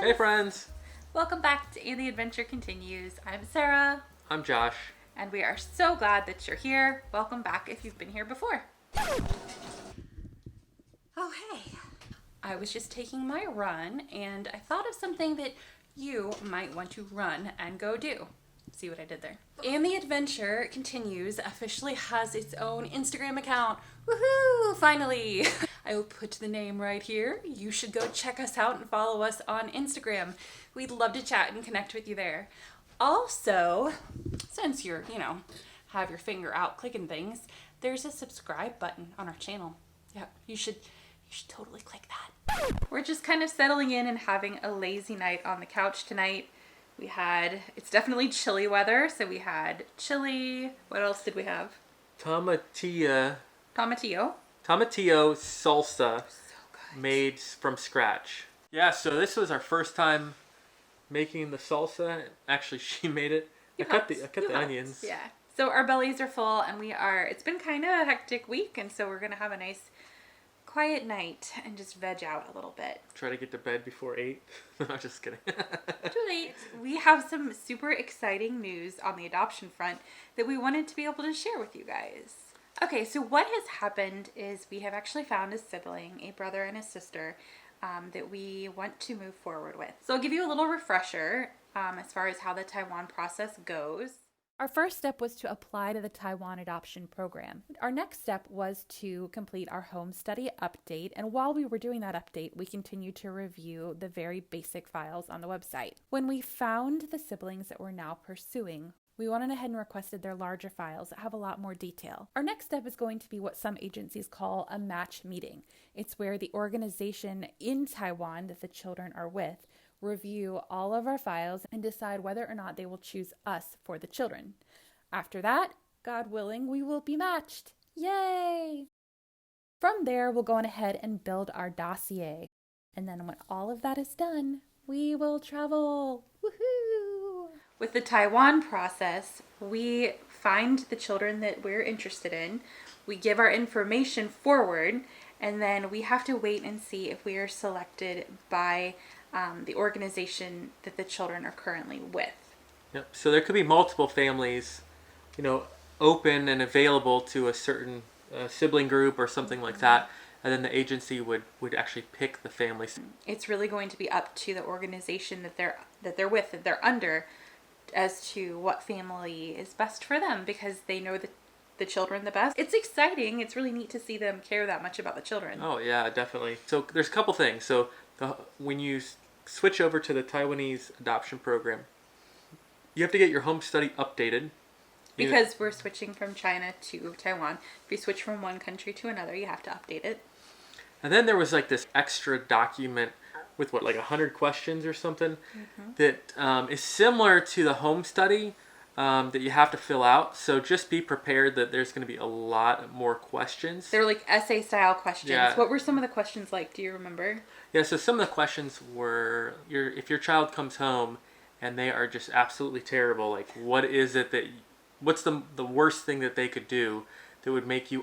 Hey friends! Welcome back to And the Adventure Continues. I'm Sarah, I'm Josh. and we are so glad that you're here. Welcome back if you've been here before. Oh, hey. I was just taking my run, and I thought of something that you might want to run and go do. See what I did there? And the Adventure Continues officially has its own Instagram account. Woohoo! Finally! I will put the name right here. You should go check us out and follow us on Instagram. We'd love to chat and connect with you there. Also, since you're, have your finger out clicking things, there's a subscribe button on our channel. Yeah, you should totally click that. We're just kind of settling in and having a lazy night on the couch tonight. It's definitely chilly weather, so we had chili. What else did we have? Tomatillo salsa made from scratch. Yeah, so this was our first time making the salsa. Actually, she made it. I cut the onions. Yeah. So our bellies are full, and it's been kind of a hectic week, and so we're going to have a nice quiet night and just veg out a little bit. Try to get to bed before 8. No, I'm just kidding. Too late. We have some super exciting news on the adoption front that we wanted to be able to share with you guys. Okay, so what has happened is we have actually found a sibling, a brother and a sister, that we want to move forward with. So I'll give you a little refresher as far as how the Taiwan process goes. Our first step was to apply to the Taiwan adoption program. Our next step was to complete our home study update, and while we were doing that update, we continued to review the very basic files on the website. When we found the siblings that we're now pursuing, we went ahead and requested their larger files that have a lot more detail. Our next step is going to be what some agencies call a match meeting. It's where the organization in Taiwan that the children are with review all of our files and decide whether or not they will choose us for the children. After that, God willing, we will be matched. Yay! From there, we'll go on ahead and build our dossier. And then when all of that is done, we will travel. Woohoo! With the Taiwan process, we find the children that we're interested in. We give our information forward, and then we have to wait and see if we are selected by the organization that the children are currently with. Yep. So there could be multiple families, open and available to a certain sibling group or something like that, and then the agency would actually pick the families. It's really going to be up to the organization that they're with, that they're under, as to what family is best for them, because they know the children the best. It's exciting. It's really neat to see them care that much about the children. Oh yeah, definitely. So there's a couple things. So when you switch over to the Taiwanese adoption program, you have to get your home study updated. Because we're switching from China to Taiwan. If you switch from one country to another, you have to update it. And then there was this extra document with 100 questions or something that is similar to the home study that you have to fill out. So just be prepared that there's going to be a lot more questions. They're like essay style questions. Yeah. What were some of the questions like? Do you remember? Yeah, so some of the questions were, if your child comes home and they are just absolutely terrible, what's the worst thing that they could do that would make it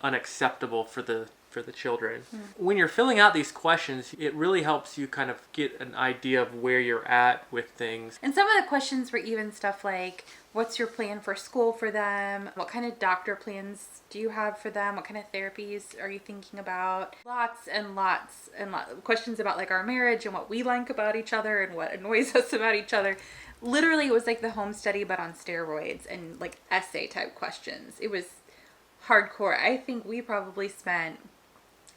unacceptable for the children. When you're filling out these questions, it really helps you kind of get an idea of where you're at with things. And some of the questions were even stuff like, what's your plan for school for them? What kind of doctor plans do you have for them? What kind of therapies are you thinking about? Lots and lots and lots of questions about our marriage and what we like about each other and what annoys us about each other. Literally, it was like the home study but on steroids and essay type questions. It was hardcore. I think we probably spent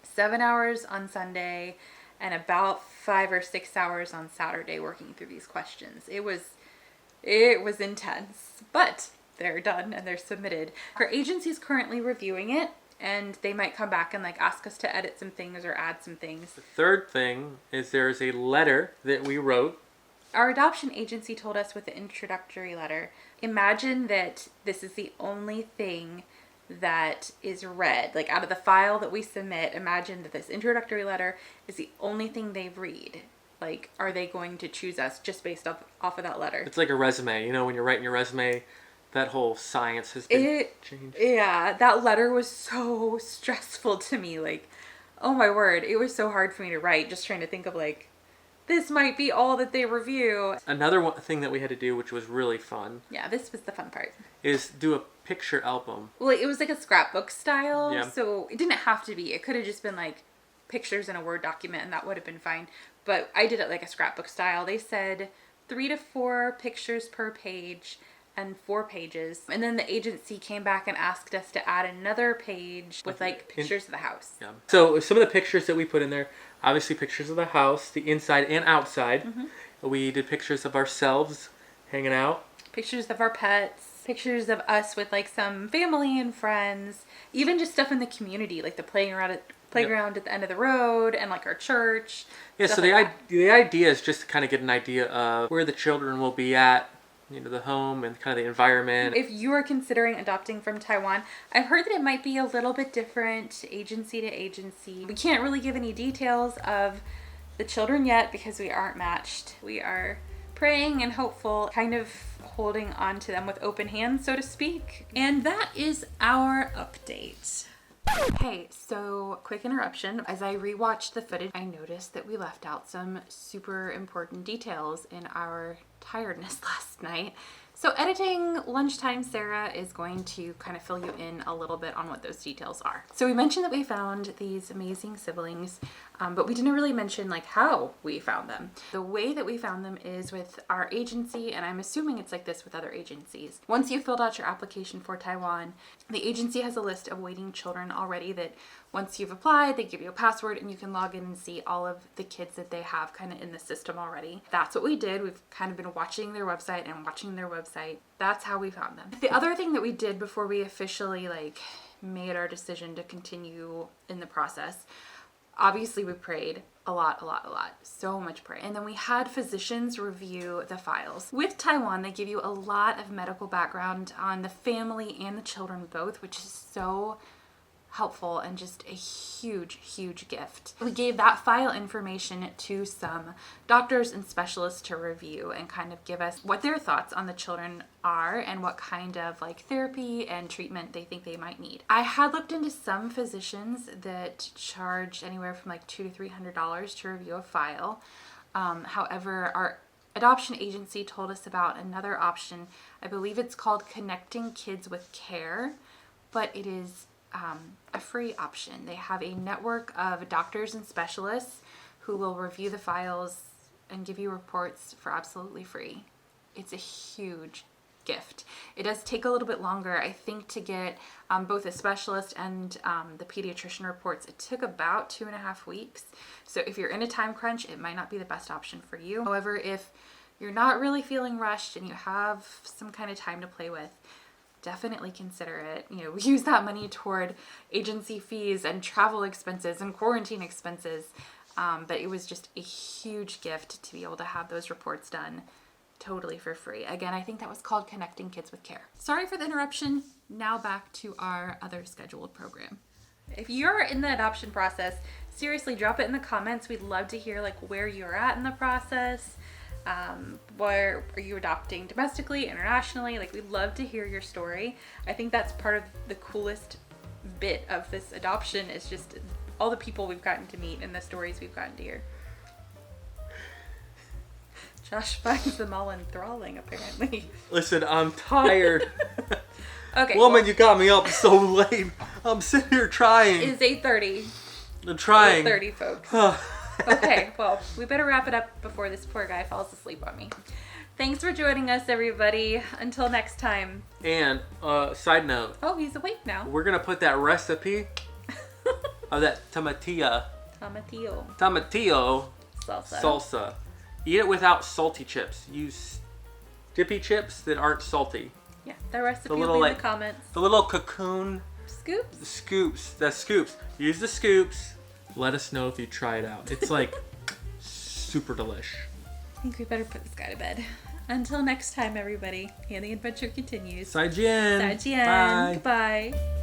7 hours on Sunday and about 5 or 6 hours on Saturday working through these questions. It was intense, but they're done and they're submitted. Our agency is currently reviewing it, and they might come back and ask us to edit some things or add some things. The third thing is there's a letter that we wrote. Our adoption agency told us with the introductory letter, imagine that this is the only thing that is read. Out of the file that we submit, imagine that this introductory letter is the only thing they read. Are they going to choose us just based off of that letter? It's like a resume. When you're writing your resume, that whole science has been changed. Yeah, that letter was so stressful to me. Oh my word, it was so hard for me to write, just trying to think of this might be all that they review. Another thing that we had to do, which was really fun, Yeah, this was the fun part. is do a picture album. Well, it was like a scrapbook style, Yeah. so it didn't have to be. It could have just been like pictures in a Word document, and that would have been fine. But I did it like a scrapbook style. They said 3 to 4 pictures per page and 4 pages. And then the agency came back and asked us to add another page with like pictures of the house. Yeah. So some of the pictures that we put in there, obviously pictures of the house, the inside and outside. We did pictures of ourselves hanging out. Pictures of our pets. Pictures of us with like some family and friends. Even just stuff in the community, like the playground at the end of the road and like our church. Yeah, so like the idea is just to kind of get an idea of where the children will be at, the home and kind of the environment. If you are considering adopting from Taiwan, I've heard that it might be a little bit different agency to agency. We can't really give any details of the children yet because we aren't matched. We are praying and hopeful, kind of holding on to them with open hands, so to speak. And that is our update. Okay, so quick interruption. As I rewatched the footage, I noticed that we left out some super important details in our tiredness last night. So editing lunchtime, Sarah is going to kind of fill you in a little bit on what those details are. So we mentioned that we found these amazing siblings, but we didn't really mention like how we found them. The way that we found them is with our agency, and I'm assuming it's like this with other agencies. Once you filled out your application for Taiwan, the agency has a list of waiting children already that once you've applied, they give you a password and you can log in and see all of the kids that they have kind of in the system already. That's what we did. We've kind of been watching their website and watching their website. That's how we found them. The other thing that we did before we officially made our decision to continue in the process, obviously we prayed a lot, so much prayer. And then we had physicians review the files. With Taiwan, they give you a lot of medical background on the family and the children both, which is so helpful and just a huge gift. We gave that file information to some doctors and specialists to review and kind of give us what their thoughts on the children are and what kind of therapy and treatment they think they might need. I had looked into some physicians that charge anywhere from $200 to $300 to review a file. However, our adoption agency told us about another option. I believe it's called Connecting Kids with Care, but it is a free option. They have a network of doctors and specialists who will review the files and give you reports for absolutely free. It's a huge gift. It does take a little bit longer, I think, to get both a specialist and the pediatrician reports. It took about 2.5 weeks. So if you're in a time crunch, it might not be the best option for you. However, if you're not really feeling rushed and you have some kind of time to play with, definitely consider it. We use that money toward agency fees and travel expenses and quarantine expenses. But it was just a huge gift to be able to have those reports done totally for free. Again, I think that was called Connecting Kids with Care. Sorry for the interruption. Now back to our other scheduled program. If you're in the adoption process, seriously, drop it in the comments. We'd love to hear where you're at in the process. Where are you adopting domestically, internationally? We'd love to hear your story. I think that's part of the coolest bit of this adoption is just all the people we've gotten to meet and the stories we've gotten to hear. Josh finds them all enthralling, apparently. Listen, I'm tired. Okay. Woman, you got me up so late. I'm sitting here trying. It's 8:30. I'm trying. 8:30, folks. Okay, well, we better wrap it up before this poor guy falls asleep on me. Thanks for joining us, everybody. Until next time. And, side note. Oh, he's awake now. We're going to put that recipe of that tomatillo salsa. Eat it without salty chips. Use dippy chips that aren't salty. Yeah, the recipe will be in the comments. The little cocoon. Scoops? The scoops. Use the scoops. Let us know if you try it out. It's super delish. I think we better put this guy to bed. Until next time, everybody. And the adventure continues. 再见. Bye. Goodbye.